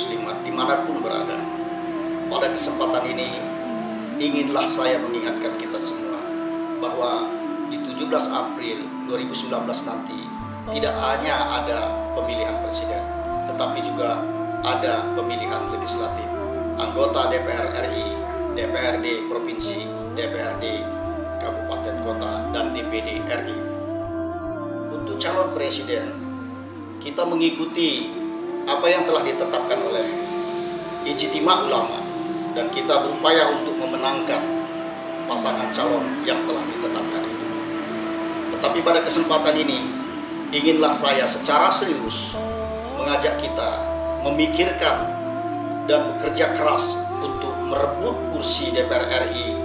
muslimat dimanapun berada. Pada kesempatan ini inginlah saya mengingatkan kita semua bahwa di 17 April 2019 nanti tidak hanya ada pemilihan presiden, tetapi juga ada pemilihan legislatif, anggota DPR RI, DPRD Provinsi, DPRD Kabupaten Kota, dan DPD RI. Untuk calon presiden, kita mengikuti apa yang telah ditetapkan oleh Ijtima Ulama dan kita berupaya untuk memenangkan pasangan calon yang telah ditetapkan itu. Tetapi pada kesempatan ini, inginlah saya secara serius mengajak kita memikirkan dan bekerja keras untuk merebut kursi DPR RI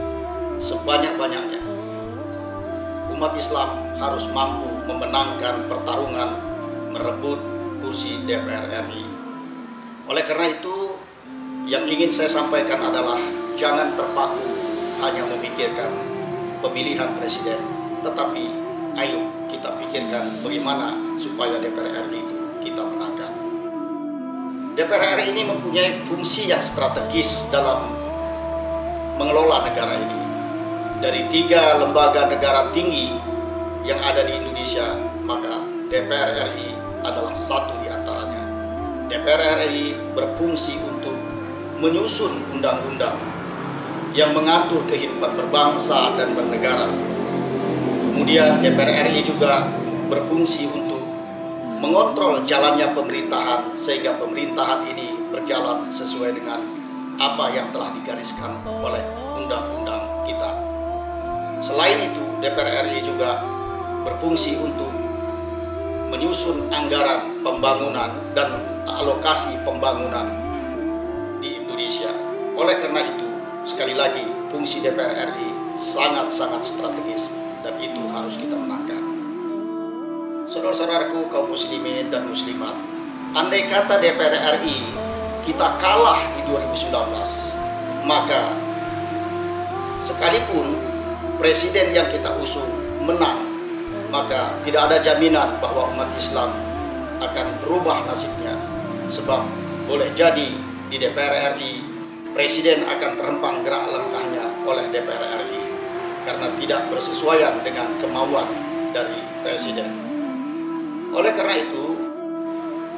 sebanyak-banyaknya. Umat Islam harus mampu memenangkan pertarungan merebut kursi DPR RI. Oleh karena itu, yang ingin saya sampaikan adalah jangan terpaku hanya memikirkan pemilihan presiden, tetapi ayo kita pikirkan bagaimana supaya DPR RI itu kita menangkan. DPR RI ini mempunyai fungsi yang strategis dalam mengelola negara ini. Dari 3 lembaga negara tinggi yang ada di Indonesia, maka DPR RI adalah satu di antaranya. DPR RI berfungsi untuk menyusun undang-undang yang mengatur kehidupan berbangsa dan bernegara. Kemudian DPR RI juga berfungsi untuk mengontrol jalannya pemerintahan sehingga pemerintahan ini berjalan sesuai dengan apa yang telah digariskan oleh undang-undang kita. Selain itu, DPR RI juga berfungsi untuk menyusun anggaran pembangunan dan alokasi pembangunan di Indonesia. Oleh karena itu, sekali lagi, fungsi DPR RI sangat-sangat strategis dan itu harus kita menangkan. Saudara-saudaraku kaum muslimin dan muslimat, andai kata DPR RI kita kalah di 2019, maka sekalipun presiden yang kita usung menang, maka tidak ada jaminan bahwa umat Islam akan berubah nasibnya. Sebab boleh jadi di DPR RI presiden akan terhempang gerak langkahnya oleh DPR RI karena tidak bersesuaian dengan kemauan dari presiden. Oleh karena itu,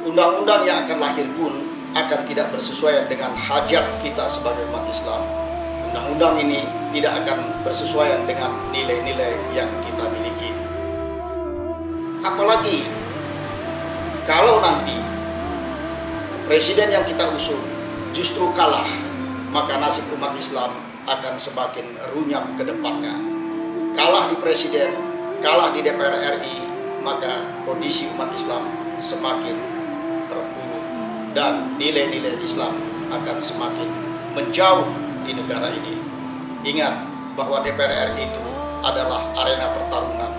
undang-undang yang akan lahir pun akan tidak bersesuaian dengan hajat kita sebagai umat Islam. Undang-undang ini tidak akan bersesuaian dengan nilai-nilai yang kita miliki. Apalagi kalau nanti presiden yang kita usung justru kalah, maka nasib umat Islam akan semakin runyam ke depannya. Kalah di presiden, kalah di DPR RI, maka kondisi umat Islam semakin terpuruk dan nilai-nilai Islam akan semakin menjauh di negara ini. Ingat bahwa DPR RI itu adalah arena pertarungan.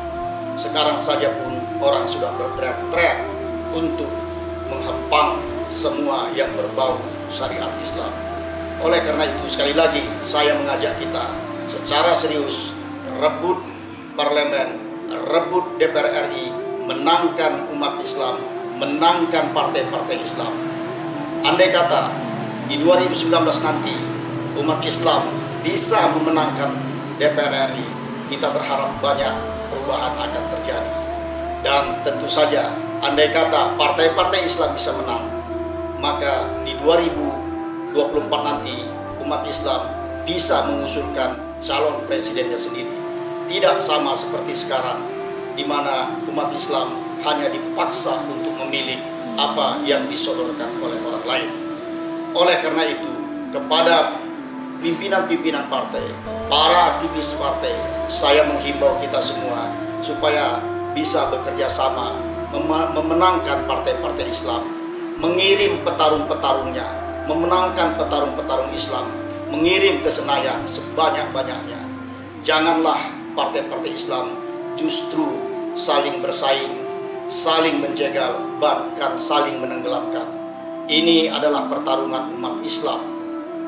Sekarang saja pun orang sudah berteriak-teriak untuk menghempang semua yang berbau syariat Islam. Oleh karena itu, sekali lagi saya mengajak kita secara serius rebut parlemen, rebut DPR RI, menangkan umat Islam, menangkan partai-partai Islam. Andai kata di 2019 nanti umat Islam bisa memenangkan DPR RI, kita berharap banyak perubahan akan terjadi. Dan tentu saja andai kata partai-partai Islam bisa menang, maka di 2024 nanti umat Islam bisa mengusulkan calon presidennya sendiri. Tidak sama seperti sekarang, di mana umat Islam hanya dipaksa untuk memilih apa yang disodorkan oleh orang lain. Oleh karena itu, kepada pimpinan-pimpinan partai, para aktivis partai, saya menghimbau kita semua supaya bisa bekerja sama memenangkan partai-partai Islam, mengirim petarung-petarungnya, memenangkan petarung-petarung Islam, mengirim ke Senayan sebanyak-banyaknya. Janganlah partai-partai Islam justru saling bersaing, saling menjegal, bahkan saling menenggelamkan. Ini adalah pertarungan umat Islam,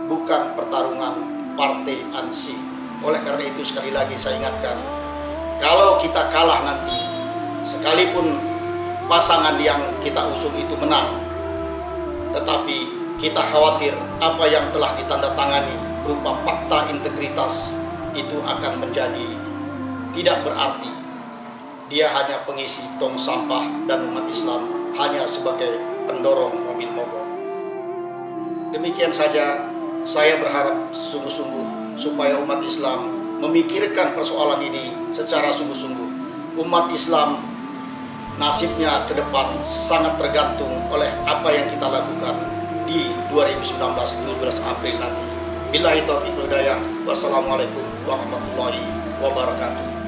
bukan pertarungan partai ansih. Oleh karena itu, sekali lagi saya ingatkan, kalau kita kalah nanti, sekalipun pasangan yang kita usung itu menang, tetapi Kita khawatir apa yang telah ditandatangani berupa fakta integritas itu akan menjadi tidak berarti. Dia hanya pengisi tong sampah dan umat Islam hanya sebagai pendorong mobil mogok. Demikian saja, saya berharap sungguh-sungguh supaya umat Islam memikirkan persoalan ini secara sungguh-sungguh. Umat Islam nasibnya ke depan sangat tergantung oleh apa yang kita lakukan di 2019 17 April nanti. Billahi taufiq wal hidayah. Wassalamualaikum warahmatullahi wabarakatuh.